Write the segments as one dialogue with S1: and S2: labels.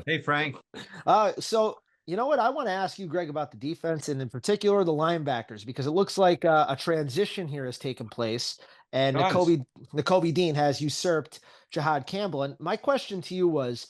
S1: Hey, Frank.
S2: So you know what? I want to ask you, Greg, about the defense and in particular the linebackers, because it looks like a transition here has taken place, and
S1: Does.
S2: N'Kobe Dean has usurped Jihad Campbell. And my question to you was,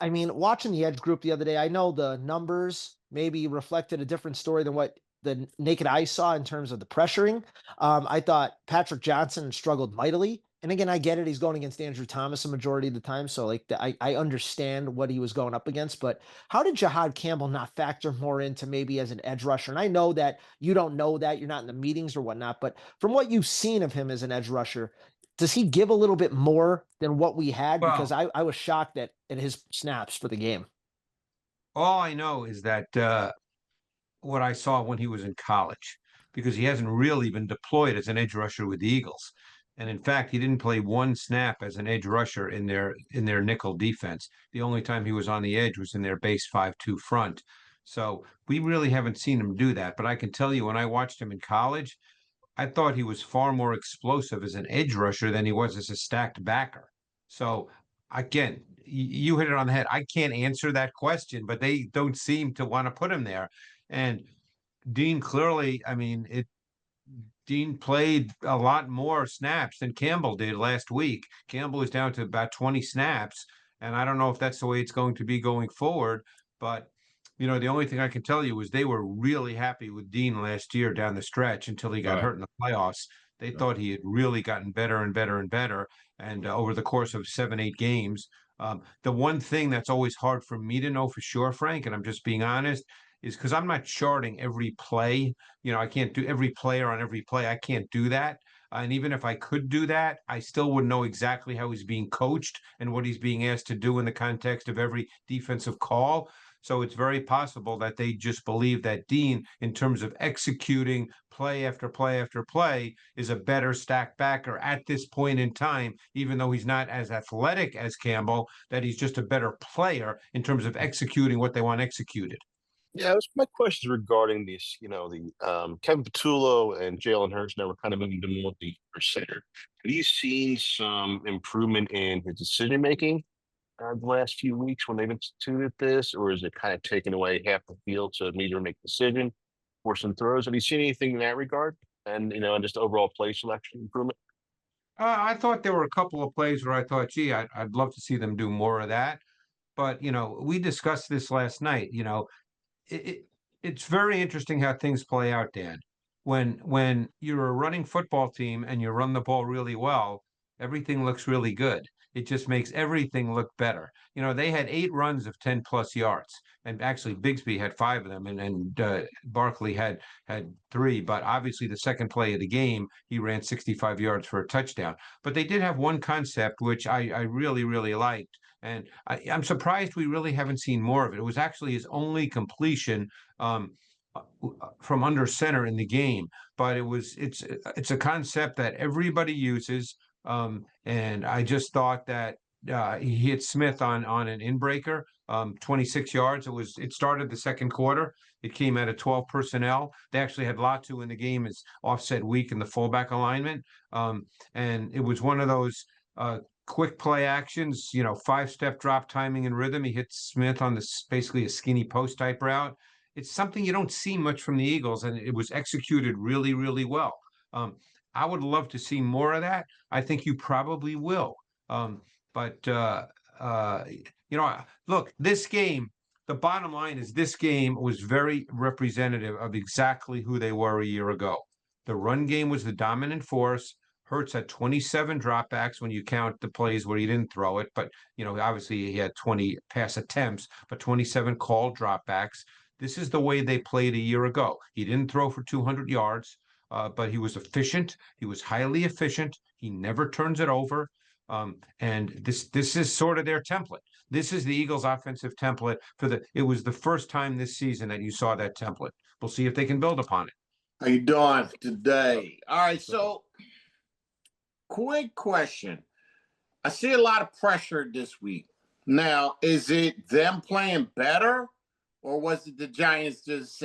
S2: I mean, watching the Edge group the other day, I know the numbers maybe reflected a different story than what the naked eye saw in terms of the pressuring. I thought Patrick Johnson struggled mightily. And again, I get it. He's going against Andrew Thomas a majority of the time. So, like, I understand what he was going up against. But how did Jihad Campbell not factor more into maybe as an edge rusher? And I know that you don't know that. You're not in the meetings or whatnot. But from what you've seen of him as an edge rusher, does he give a little bit more than what we had? Because
S1: Well,
S2: I was shocked at his snaps for the game.
S1: all I know is that what I saw when he was in college, because he hasn't really been deployed as an edge rusher with the Eagles. And in fact, he didn't play one snap as an edge rusher in their nickel defense. The only time he was on the edge was in their base 5-2 front. So we really haven't seen him do that. But I can tell you, when I watched him in college, I thought he was far more explosive as an edge rusher than he was as a stacked backer. So again, you hit it on the head. I can't answer that question, but they don't seem to want to put him there. And Dean clearly, I mean, it Dean played a lot more snaps than Campbell did last week. Campbell is down to about 20 snaps, and I don't know if that's the way it's going to be going forward, but the only thing I can tell you is they were really happy with Dean last year down the stretch until he got
S3: Right.
S1: hurt in the playoffs. They
S3: Right.
S1: thought he had really gotten better and better and better. And over the course of 7, 8 games, the one thing that's always hard for me to know for sure, Frank, and I'm just being honest, is because I'm not charting every play. I can't do every player on every play. I can't do that. And even if I could do that, I still wouldn't know exactly how he's being coached and what he's being asked to do in the context of every defensive call. So it's very possible that they just believe that Dean, in terms of executing play after play after play, is a better stack backer at this point in time, even though he's not as athletic as Campbell, that he's just a better player in terms of executing what they want executed.
S3: Yeah, that's my questions regarding this. The Kevin Patullo and Jalen Hurts now we're kind of moving to more the center. Have you seen some improvement in his decision making the last few weeks when they've instituted this, or is it kind of taking away half the field to either make decision or some throws? Have you seen anything in that regard? And just overall play selection improvement?
S1: I thought there were a couple of plays where I thought, gee, I'd love to see them do more of that. But, we discussed this last night. It, it, it's very interesting how things play out, Dan. When you're a running football team and you run the ball really well, everything looks really good. It just makes everything look better. They had 8 runs of 10 plus yards, and actually Bigsby had 5 of them, and Barkley had 3. But obviously, the second play of the game, he ran 65 yards for a touchdown. But they did have one concept which I really really liked, and I'm surprised we really haven't seen more of it. It was actually his only completion from under center in the game, but it's a concept that everybody uses. And I just thought that he hit Smith on an inbreaker, 26 yards. It started the second quarter. It came out of 12 personnel. They actually had Latu in the game as offset weak in the fullback alignment, and it was one of those quick play actions, 5-step drop timing and rhythm. He hit Smith on this basically a skinny post type route. It's something you don't see much from the Eagles, and it was executed really, really well. Um, I would love to see more of that. I think you probably will. But look, this game. The bottom line is this game was very representative of exactly who they were a year ago. The run game was the dominant force. Hurts had 27 dropbacks when you count the plays where he didn't throw it, but obviously he had 20 pass attempts, but 27 called dropbacks. This is the way they played a year ago. He didn't throw for 200 yards, but he was efficient. He was highly efficient. He never turns it over. And this is sort of their template. This is the Eagles' offensive template It was the first time this season that you saw that template. We'll see if they can build upon it.
S4: How you doing today? All right, so quick question. I see a lot of pressure this week. Now, is it them playing better, or was it the Giants just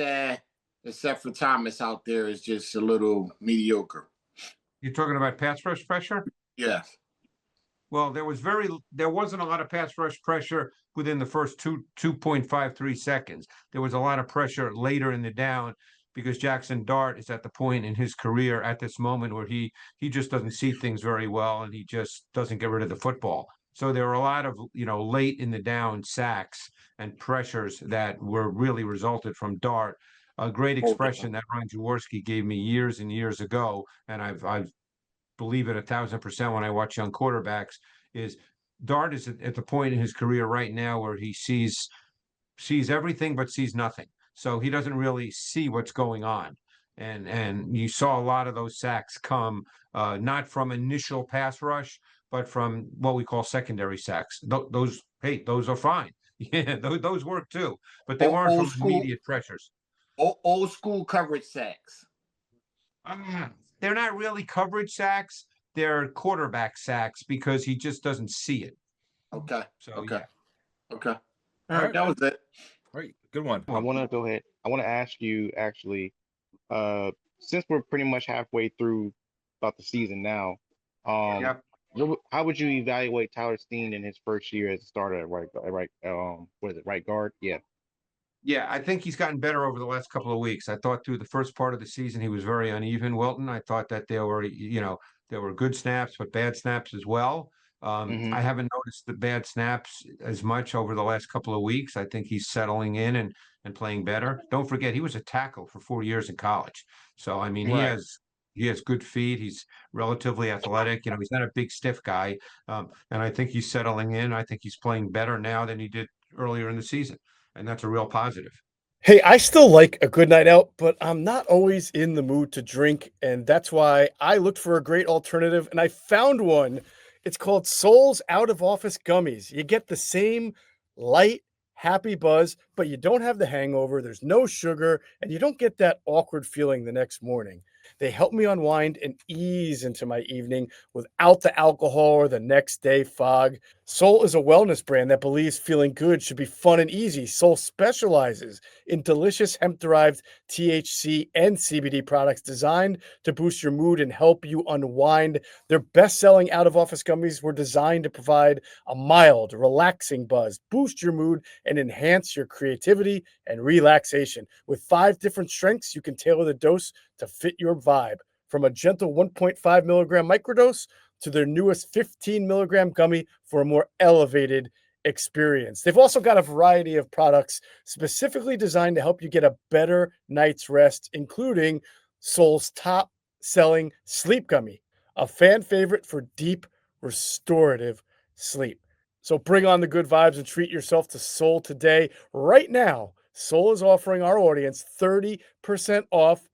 S4: except for Thomas out there, is just a little mediocre?
S1: You're talking about pass rush pressure?
S4: Yes.
S1: Well, there wasn't a lot of pass rush pressure within the first 2.53 seconds. There was a lot of pressure later in the down because Jackson Dart is at the point in his career at this moment where he just doesn't see things very well, and he just doesn't get rid of the football. So there were a lot of, late in the down sacks and pressures that were really resulted from Dart. A great expression that Ron Jaworski gave me years and years ago, and I've believe it 1,000% when I watch young quarterbacks, is Dart is at the point in his career right now where he sees everything but sees nothing. So he doesn't really see what's going on. And you saw a lot of those sacks come not from initial pass rush, but from what we call secondary sacks. Those are fine. Yeah, those work too, but they weren't
S4: Old
S1: from
S4: school,
S1: immediate pressures.
S4: old school coverage sacks.
S1: They're not really coverage sacks. They're quarterback sacks because he just doesn't see it.
S4: Okay.
S1: So
S4: Okay.
S1: yeah.
S4: Okay. All
S5: All
S4: right,
S5: right.
S4: that was it.
S5: All right, good one.
S6: I want to go ahead. I want to ask you actually, since we're pretty much halfway through about the season now,
S1: Yep.
S6: how would you evaluate Tyler Steen in his first year as a starter at what is it, right guard? Yeah.
S1: Yeah, I think he's gotten better over the last couple of weeks. I thought through the first part of the season he was very uneven, Wilton. I thought that there were good snaps, but bad snaps as well.
S6: Mm-hmm.
S1: I haven't noticed the bad snaps as much over the last couple of weeks. I think he's settling in and playing better. Don't forget, he was a tackle for 4 years in college. So I mean,
S6: Right.
S1: he has good feet. He's relatively athletic. He's not a big stiff guy. And I think he's settling in. I think he's playing better now than he did earlier in the season. And that's a real positive.
S7: Hey, I still like a good night out, but I'm not always in the mood to drink. And that's why I looked for a great alternative and I found one. It's called Soul's Out of Office Gummies. You get the same light, happy buzz, but you don't have the hangover. There's no sugar, and you don't get that awkward feeling the next morning. They help me unwind and ease into my evening without the alcohol or the next day fog. Soul is a wellness brand that believes feeling good should be fun and easy. Soul specializes in delicious hemp-derived THC and CBD products designed to boost your mood and help you unwind. Their best-selling out-of-office gummies were designed to provide a mild, relaxing buzz, boost your mood, and enhance your creativity and relaxation. With 5 different strengths, you can tailor the dose to fit your vibe. From a gentle 1.5 milligram microdose to their newest 15 milligram gummy for a more elevated experience. They've also got a variety of products specifically designed to help you get a better night's rest, including Soul's top selling sleep gummy, a fan favorite for deep restorative sleep. So bring on the good vibes and treat yourself to Soul today. Right now, Soul is offering our audience 30% off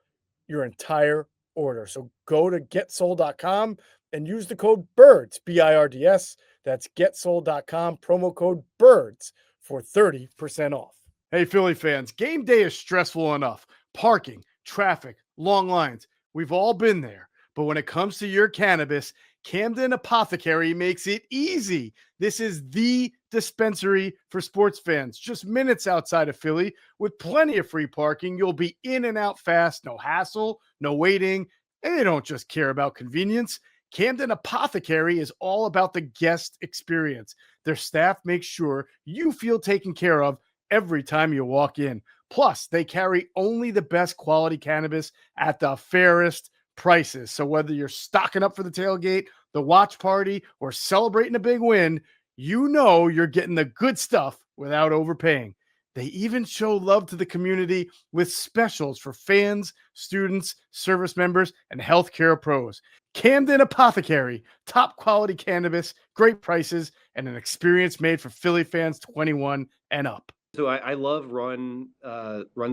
S7: your entire order. So go to getsoul.com and use the code BIRDS, BIRDS. That's getsoul.com, promo code BIRDS for 30% off. Hey, Philly fans, game day is stressful enough. Parking, traffic, long lines. We've all been there. But when it comes to your cannabis, Camden Apothecary makes it easy. This is the dispensary for sports fans, just minutes outside of Philly with plenty of free parking. You'll be in and out fast, no hassle, no waiting. And they don't just care about convenience. Camden Apothecary is all about the guest experience. Their staff makes sure you feel taken care of every time you walk in. Plus, they carry only the best quality cannabis at the fairest prices. So whether you're stocking up for the tailgate, the watch party, or celebrating a big win, you know you're getting the good stuff without overpaying. They even show love to the community with specials for fans, students, service members, and healthcare pros. Camden Apothecary, top quality cannabis, great prices, and an experience made for Philly fans 21 and up.
S8: So I love run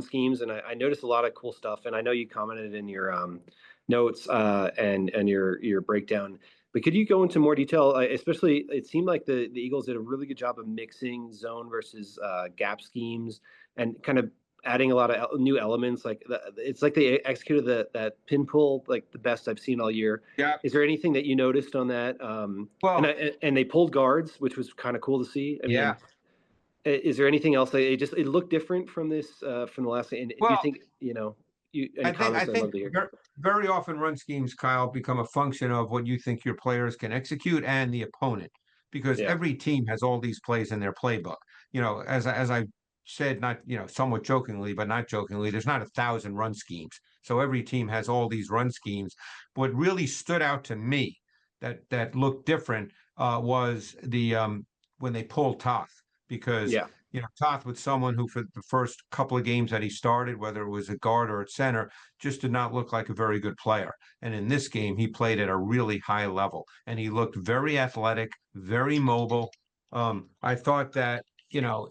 S8: schemes, and I noticed a lot of cool stuff. And I know you commented in your notes and your breakdown. But could you go into more detail? Especially, it seemed like the Eagles did a really good job of mixing zone versus gap schemes and kind of adding a lot of new elements. It's like they executed that pin pull like the best I've seen all year.
S1: Yeah.
S8: Is there anything that you noticed on that?
S1: Well,
S8: and they pulled guards, which was kind of cool to see. I mean, is there anything else? It looked different from this from the last. And do you
S1: Well,
S8: think
S1: I
S8: any
S1: think
S8: comments? I'd love to hear.
S1: very often run schemes, Kyle, become a function of what you think your players can execute and the opponent. because
S8: Yeah.
S1: every team has all these plays in their playbook. You know, as I said, not, you know, somewhat jokingly, but not jokingly, there's not 1,000 run schemes. So every team has all these run schemes. What really stood out to me that looked different was the when they pulled Toth, because
S8: Yeah.
S1: you know, Toth was someone who for the first couple of games that he started, whether it was at guard or at center, just did not look like a very good player. And in this game, he played at a really high level, and he looked very athletic, very mobile. I thought that, you know,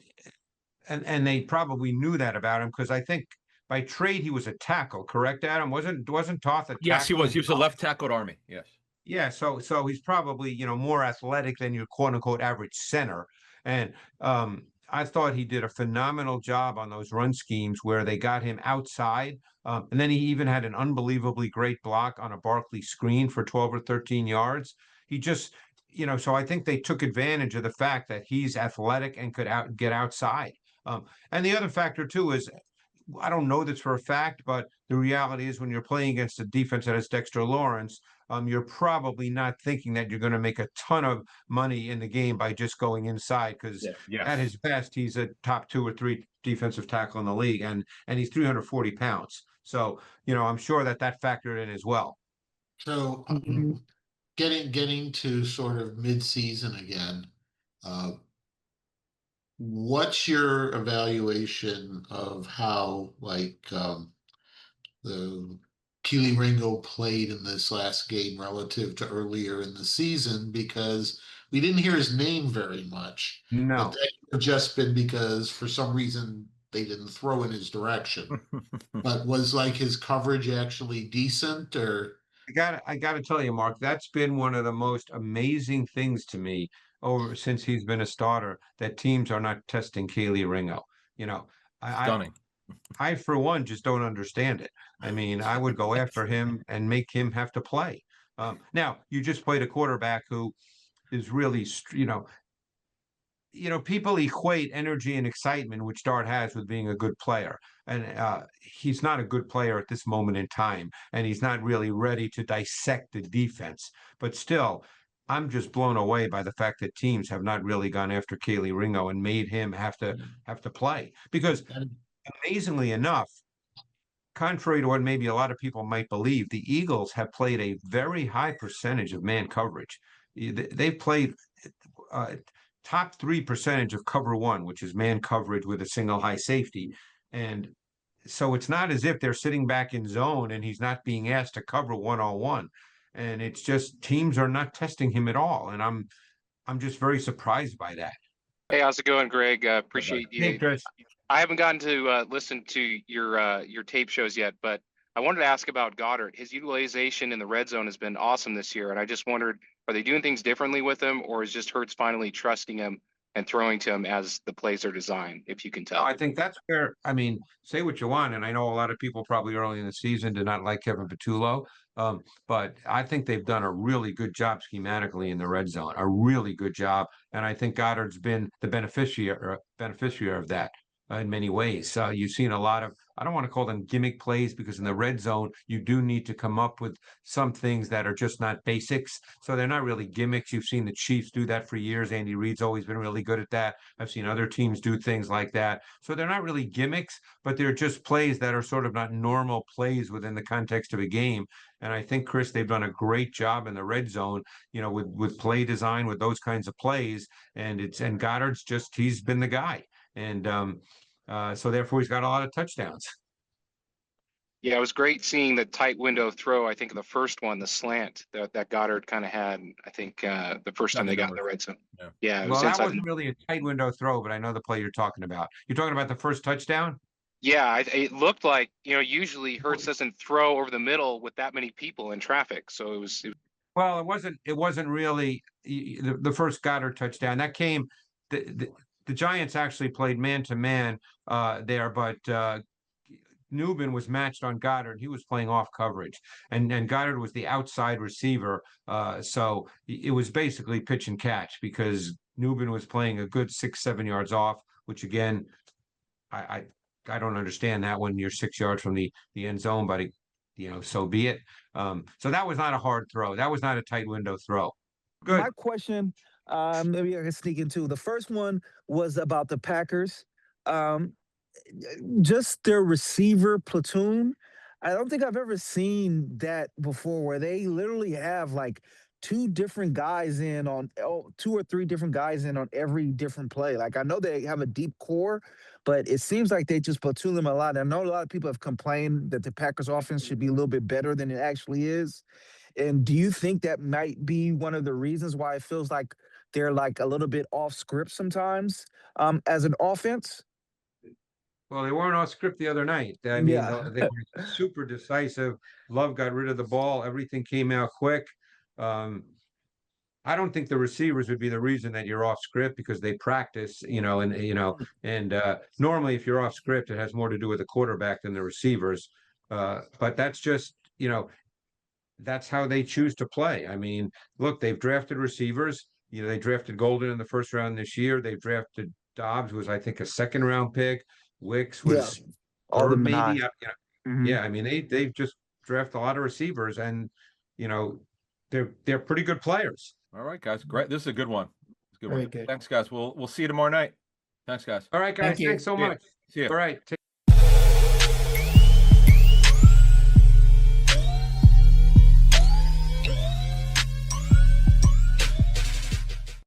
S1: and they probably knew that about him, because I think by trade he was a tackle, correct, Adam? Wasn't Toth a
S5: Yes, he
S1: tackle?
S5: was. He was a left tackle at Army. Yes.
S1: Yeah, so he's probably, you know, more athletic than your quote unquote average center. And I thought he did a phenomenal job on those run schemes where they got him outside. And then he even had an unbelievably great block on a Barkley screen for 12 or 13 yards. He just, you know, so I think they took advantage of the fact that he's athletic and could get outside. And the other factor too is, I don't know this for a fact, but the reality is when you're playing against a defense that has Dexter Lawrence, you're probably not thinking that you're going to make a ton of money in the game by just going inside, because
S8: Yeah.
S1: at his best, he's a top 2 or 3 defensive tackle in the league, and he's 340 pounds. So, you know, I'm sure that factored in as well.
S9: So getting to sort of mid-season again, what's your evaluation of how the Keely Ringo played in this last game relative to earlier in the season? Because we didn't hear his name very much.
S1: No.
S9: But that could have just been because for some reason they didn't throw in his direction. But was like his coverage actually decent, or?
S1: I gotta tell you, Mark, that's been one of the most amazing things to me over since he's been a starter, that teams are not testing Keely Ringo. You know,
S5: Stunning.
S1: I for one just don't understand it. I mean, I would go after him and make him have to play. Now you just played a quarterback who is really, people equate energy and excitement, which Dart has, with being a good player. And he's not a good player at this moment in time, and he's not really ready to dissect the defense. But still, I'm just blown away by the fact that teams have not really gone after Keely Ringo and made him have to play. Because amazingly enough, contrary to what maybe a lot of people might believe, the Eagles have played a very high percentage of man coverage. They've played top 3 percentage of cover one, which is man coverage with a single high safety. And so it's not as if they're sitting back in zone and he's not being asked to cover 1-on-1. And it's just teams are not testing him at all. And I'm just very surprised by that.
S10: Hey, how's it going, Greg? Appreciate you.
S1: Hey, Chris.
S10: I haven't gotten to listen to your tape shows yet, but I wanted to ask about Goddard. His utilization in the red zone has been awesome this year, and I just wondered, are they doing things differently with him, or is just Hurts finally trusting him and throwing to him as the plays are designed, if you can tell?
S1: I think that's where, I mean, say what you want, and I know a lot of people probably early in the season did not like Kevin Patullo, but I think they've done a really good job schematically in the red zone, a really good job, and I think Goddard's been the beneficiary of that. In many ways. You've seen a lot of, I don't want to call them gimmick plays, because in the red zone, you do need to come up with some things that are just not basics. So they're not really gimmicks. You've seen the Chiefs do that for years. Andy Reid's always been really good at that. I've seen other teams do things like that. So they're not really gimmicks, but they're just plays that are sort of not normal plays within the context of a game. And I think, Chris, they've done a great job in the red zone, with play design, with those kinds of plays. And Goddard's just, he's been the guy. And so therefore he's got a lot of touchdowns.
S10: Yeah, it was great seeing the tight window throw. I think the first one, the slant that Goddard kind of had, I think the first time they got in the red zone. Yeah, it was
S1: Well, that
S10: inside.
S1: wasn't really a tight window throw, but I know the play you're talking about. You're talking about the first touchdown?
S10: Yeah, it looked like, usually Hurts doesn't throw over the middle with that many people in traffic. So it was
S1: Well, it wasn't really the first Goddard touchdown. That came, the Giants actually played man to man there, but Newbin was matched on Goddard. He was playing off coverage, and Goddard was the outside receiver. So it was basically pitch and catch, because Newbin was playing a good 6-7 yards off, which again, I don't understand that when you're 6 yards from the end zone, but so be it. So that was not a hard throw. That was not a tight window throw. Good.
S11: My question Maybe I can sneak in two. The first one was about the Packers. Um, just their receiver platoon. I don't think I've ever seen that before where they literally have like two different guys in on two or three different guys in on every different play. Like I know they have a deep core, but it seems like they just platoon them a lot. I know a lot of people have complained that the Packers offense should be a little bit better than it actually is. And do you think that might be one of the reasons why it feels like they're like a little bit off script sometimes as an offense?
S1: Well, they weren't off script the other night. I mean,
S11: Yeah.
S1: they were super decisive. Love got rid of the ball. Everything came out quick. Um, I don't think the receivers would be the reason that you're off script because they practice, normally if you're off script, it has more to do with the quarterback than the receivers. But that's just, that's how they choose to play. I mean, look, they've drafted receivers. They drafted Golden in the first round this year. They've drafted Dobbs, was I think a second round pick. Wicks was
S11: All the
S1: third, maybe.
S11: Mhm.
S1: Yeah, I mean they've just drafted a lot of receivers, and they're pretty good players.
S5: All right, guys. Great. This is a good one. It's a good
S12: Very
S5: one.
S12: good.
S5: Thanks, guys. We'll see you tomorrow night. Thanks, guys.
S1: All right, guys,
S12: Thank you.
S1: thanks so
S5: See ya.
S1: much.
S5: See ya.
S1: All right.